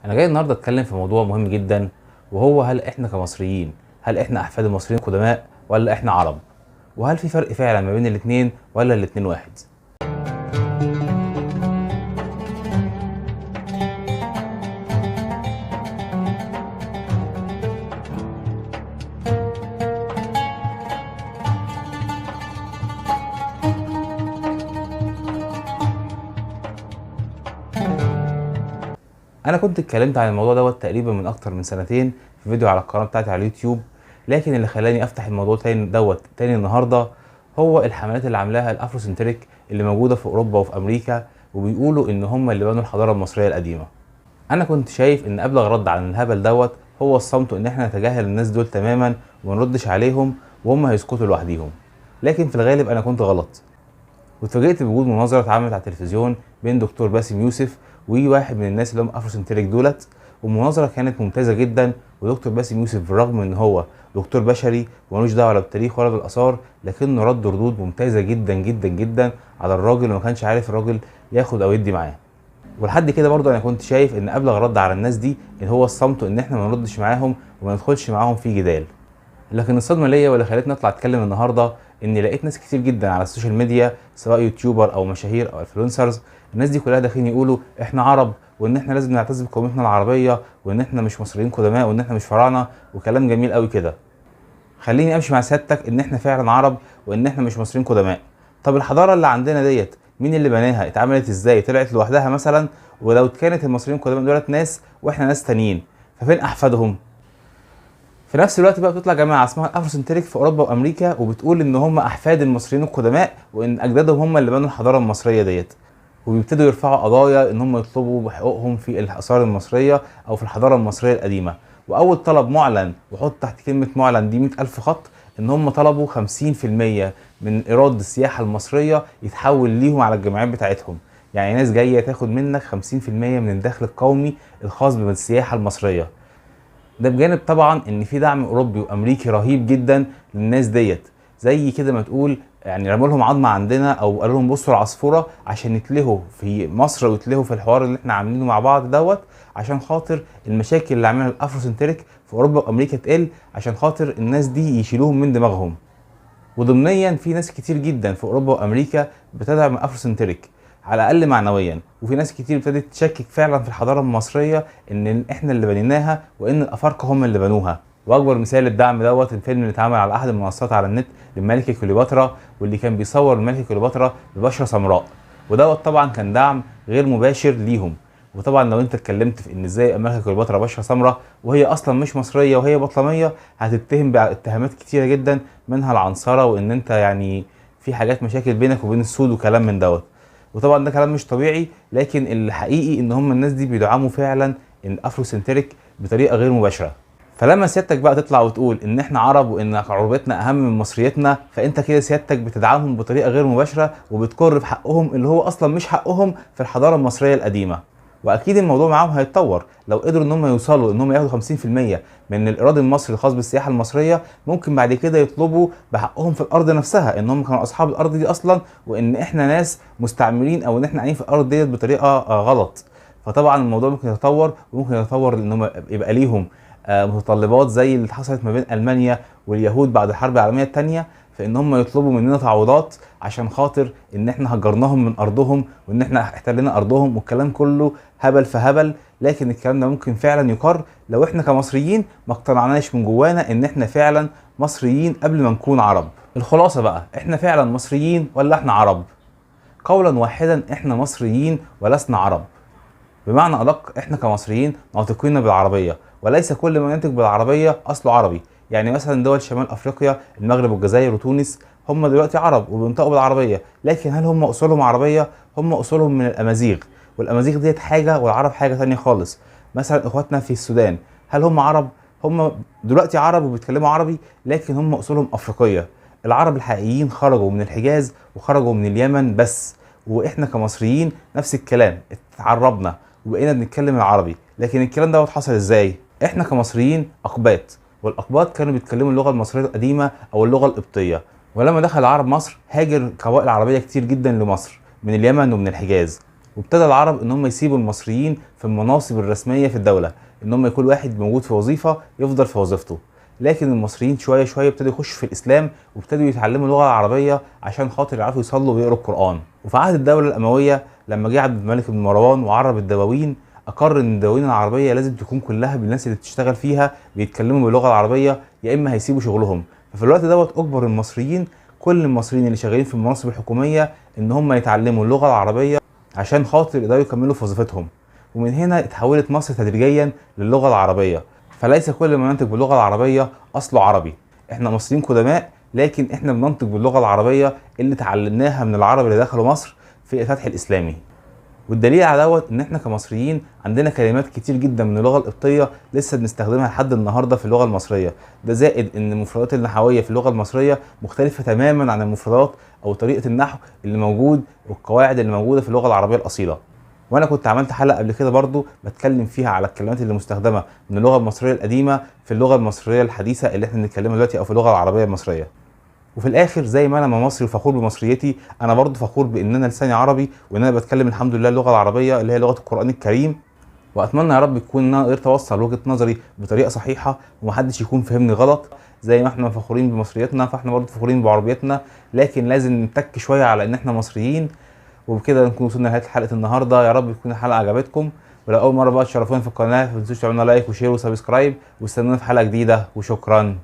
انا جاي النهارده اتكلم في موضوع مهم جدا، وهو هل احنا كمصريين، هل احنا احفاد المصريين القدماء ولا احنا عرب؟ وهل في فرق فعلا ما بين الاتنين ولا الاتنين واحد؟ انا كنت اتكلمت عن الموضوع دوت تقريبا من اكتر من سنتين في فيديو على القناه بتاعتي على اليوتيوب. لكن اللي خلاني افتح الموضوع تاني النهارده هو الحملات اللي عاملاها الافروسنتريك اللي موجوده في اوروبا وفي امريكا، وبيقولوا ان هم اللي بنوا الحضاره المصريه القديمه. انا كنت شايف ان ابلغ رد عن الهبل دوت هو الصمت، وان احنا نتجاهل الناس دول تماما وما نردش عليهم وهم هيسكتوا لوحديهم. لكن في الغالب انا كنت غلط، واتفاجئت بوجود مناظره اتعملت على التلفزيون بين دكتور باسم يوسف وواحد من الناس اللي هم افروسنتريك دولت. والمناظره كانت ممتازه جدا، ودكتور باسم يوسف بالرغم ان هو دكتور بشري ومالوش دعوه لا بالتاريخ ولا بالاثار، لكنه رد ردود ممتازه جدا جدا جدا على الراجل، وما كانش عارف الراجل ياخد او يدي معاه. ولحد كده برضه انا كنت شايف ان ابلغ رد على الناس دي ان هو الصمت، وان احنا ما نردش معاهم وما ندخلش معاهم في جدال. لكن الصدمه ليا واللي خلتني اطلع اتكلم النهارده اني لقيت ناس كتير جدا على السوشيال ميديا، سواء يوتيوبر او مشاهير او انفلونسرز، الناس دي كلها داخلين يقولوا احنا عرب، وان احنا لازم نعتز بقومتنا العربيه، وان احنا مش مصريين قدماء، وان احنا مش فراعنه، وكلام جميل قوي كده. خليني امشي مع سيادتك ان احنا فعلا عرب وان احنا مش مصريين قدماء. طب الحضاره اللي عندنا ديت مين اللي بناها؟ اتعملت ازاي؟ طلعت لوحدها مثلا؟ ولو كانت المصريين القدماء دولت ناس واحنا ناس تانيين، ففين احفادهم؟ في نفس الوقت بقى بتطلع جماعه اسمها الافروسنتريك في اوروبا وامريكا وبتقول ان هم احفاد المصريين القدماء، وان اجدادهم هم اللي بنوا الحضاره المصريه ديت، وبيبتدوا يرفعوا قضايا ان هم يطلبوا بحقوقهم في الاثار المصريه او في الحضاره المصريه القديمه. واول طلب معلن، وحط تحت كلمه معلن دي 100,000 خط، ان هم طلبوا 50% من ايراد السياحه المصريه يتحول ليهم على الجمعيات بتاعتهم. يعني ناس جايه تاخد منك 50% من الدخل القومي الخاص بالسياحه المصريه. ده بجانب طبعا ان في دعم اوروبي وامريكي رهيب جدا للناس ديت، زي كده ما تقول يعني رموا لهم عظمه عندنا، او قالوا لهم بصوا العصفوره عشان يتلهوا في مصر ويتلهوا في الحوار اللي احنا عاملينه مع بعض دوت، عشان خاطر المشاكل اللي عاملها الافروسنتريك في اوروبا وامريكا تقل، عشان خاطر الناس دي يشيلوهم من دماغهم. وضمنيا في ناس كتير جدا في اوروبا وامريكا بتدعم الافروسنتريك على الاقل معنويا، وفي ناس كتير ابتدت تشكك فعلا في الحضاره المصريه ان احنا اللي بنيناها وان الافارقه هم اللي بنوها. واكبر مثال للدعم دوت الفيلم اللي اتعمل على احد المنصات على النت للملكه كليوباترا، واللي كان بيصور الملكه كليوباترا ببشره سمراء، ودوت طبعا كان دعم غير مباشر ليهم. وطبعا لو انت اتكلمت في ان ازاي الملكه كليوباترا بشره سمراء وهي اصلا مش مصريه وهي بطلميه، هتتهم باتهامات كتيره جدا، منها العنصره، وان انت يعني في حاجات مشاكل بينك وبين السود وكلام من دوت. وطبعا ده كلام مش طبيعي، لكن الحقيقي ان هم الناس دي بيدعموا فعلا الافروسنتريك بطريقه غير مباشره. فلما سيادتك بقى تطلع وتقول ان احنا عرب وان عربيتنا اهم من مصريتنا، فانت كده سيادتك بتدعمهم بطريقه غير مباشره وبتقر في حقهم اللي هو اصلا مش حقهم في الحضاره المصريه القديمه. واكيد الموضوع معاهم هيتطور لو قدروا ان هم يوصلوا ان هم ياخدوا 50% من الايراد المصري الخاص بالسياحه المصريه. ممكن بعد كده يطلبوا بحقهم في الارض نفسها، ان هم كانوا اصحاب الارض دي اصلا، وان احنا ناس مستعمرين او ان احنا قاعدين في الارض ديت بطريقه غلط. فطبعا الموضوع ممكن يتطور، وممكن يتطور ان هم يبقى ليهم متطلبات زي اللي حصلت ما بين المانيا واليهود بعد الحرب العالميه الثانيه، فان هم يطلبوا مننا تعويضات عشان خاطر ان احنا هجرناهم من ارضهم وان احنا احتلنا ارضهم، والكلام كله هبل في هبل. لكن الكلام ده ممكن فعلا يقر لو احنا كمصريين ما اقتنعناش من جوانا ان احنا فعلا مصريين قبل ما نكون عرب. الخلاصه بقى، احنا فعلا مصريين ولا احنا عرب؟ قولا واحدا، احنا مصريين ولسنا عرب. بمعنى ادق، احنا كمصريين ناطقين بالعربيه، وليس كل ما ينطق بالعربيه اصله عربي. يعني مثلا دول شمال افريقيا، المغرب والجزائر وتونس، هم دلوقتي عرب وبينطقوا بالعربيه، لكن هل هم اصولهم عربيه؟ هم اصولهم من الامازيغ، والامازيغ ديت حاجه والعرب حاجه ثانيه خالص. مثلا اخواتنا في السودان، هل هم عرب؟ هم دلوقتي عرب وبيتكلموا عربي، لكن هم اصولهم افريقيه. العرب الحقيقيين خرجوا من الحجاز وخرجوا من اليمن بس. واحنا كمصريين نفس الكلام، اتعربنا وبقينا بنتكلم العربي. لكن الكلام دوت حصل ازاي؟ احنا كمصريين اقباط، والاقباط كانوا بيتكلموا اللغه المصريه القديمه او اللغه القبطيه. ولما دخل العرب مصر، هاجر قبائل عربيه كتير جدا لمصر من اليمن ومن الحجاز. وابتدى العرب ان هم يسيبوا المصريين في المناصب الرسميه في الدوله، ان هم كل واحد موجود في وظيفه يفضل في وظيفته. لكن المصريين شويه شويه ابتدوا يخشوا في الاسلام وابتدوا يتعلموا اللغه العربيه عشان خاطر يعرفوا يصلوا ويقروا القران. وفي عهد الدوله الامويه لما جه عبد الملك بن مروان وعرب الدواوين، اقر ان الدواوين العربيه لازم تكون كلها بالناس اللي بتشتغل فيها بيتكلموا باللغه العربيه، يا اما هيسيبوا شغلهم. ففي الوقت دوت اجبر المصريين، كل المصريين اللي شغالين في المناصب الحكوميه، ان هم يتعلموا اللغه العربيه عشان خاطر يقدروا يكملوا في وظيفتهم. ومن هنا اتحولت مصر تدريجيا للغه العربيه. فليس كل ما ننطق باللغه العربيه اصله عربي، احنا مصريين قدماء، لكن احنا بننطق باللغه العربيه اللي اتعلمناها من العرب اللي دخلوا مصر في الفتح الاسلامي. والدليل على دوت ان احنا كمصريين عندنا كلمات كتير جدا من اللغه القبطيه لسه بنستخدمها لحد النهارده في اللغه المصريه. ده زائد ان المفردات النحويه في اللغه المصريه مختلفه تماما عن المفردات او طريقه النحو اللي موجود والقواعد اللي موجوده في اللغه العربيه الاصيله. وانا كنت عملت حلقه قبل كده برضو بتكلم فيها على الكلمات اللي مستخدمه من اللغه المصريه القديمه في اللغه المصريه الحديثه اللي احنا بنتكلمها دلوقتي او في اللغه العربيه المصريه. وفي الاخر زي ما انا مصري وفخور بمصريتي، انا برضو فخور بان انا لساني عربي وان انا بتكلم الحمد لله اللغه العربيه اللي هي لغه القران الكريم. واتمنى يا رب يكون انا قدرت اوصل وجهه نظري بطريقه صحيحه ومحدش يكون فهمني غلط. زي ما احنا فخورين بمصريتنا فاحنا برضو فخورين بعربيتنا، لكن لازم نتك شويه على ان احنا مصريين. وبكده نكون وصلنا لنهايه حلقه النهارده، يا رب تكون الحلقه عجبتكم. ولو اول مره بقى تشرفونا في القناه ما تنسوش تعملوا لايك وشير وسبسكرايب، واستنونا في حلقه جديده، وشكرا.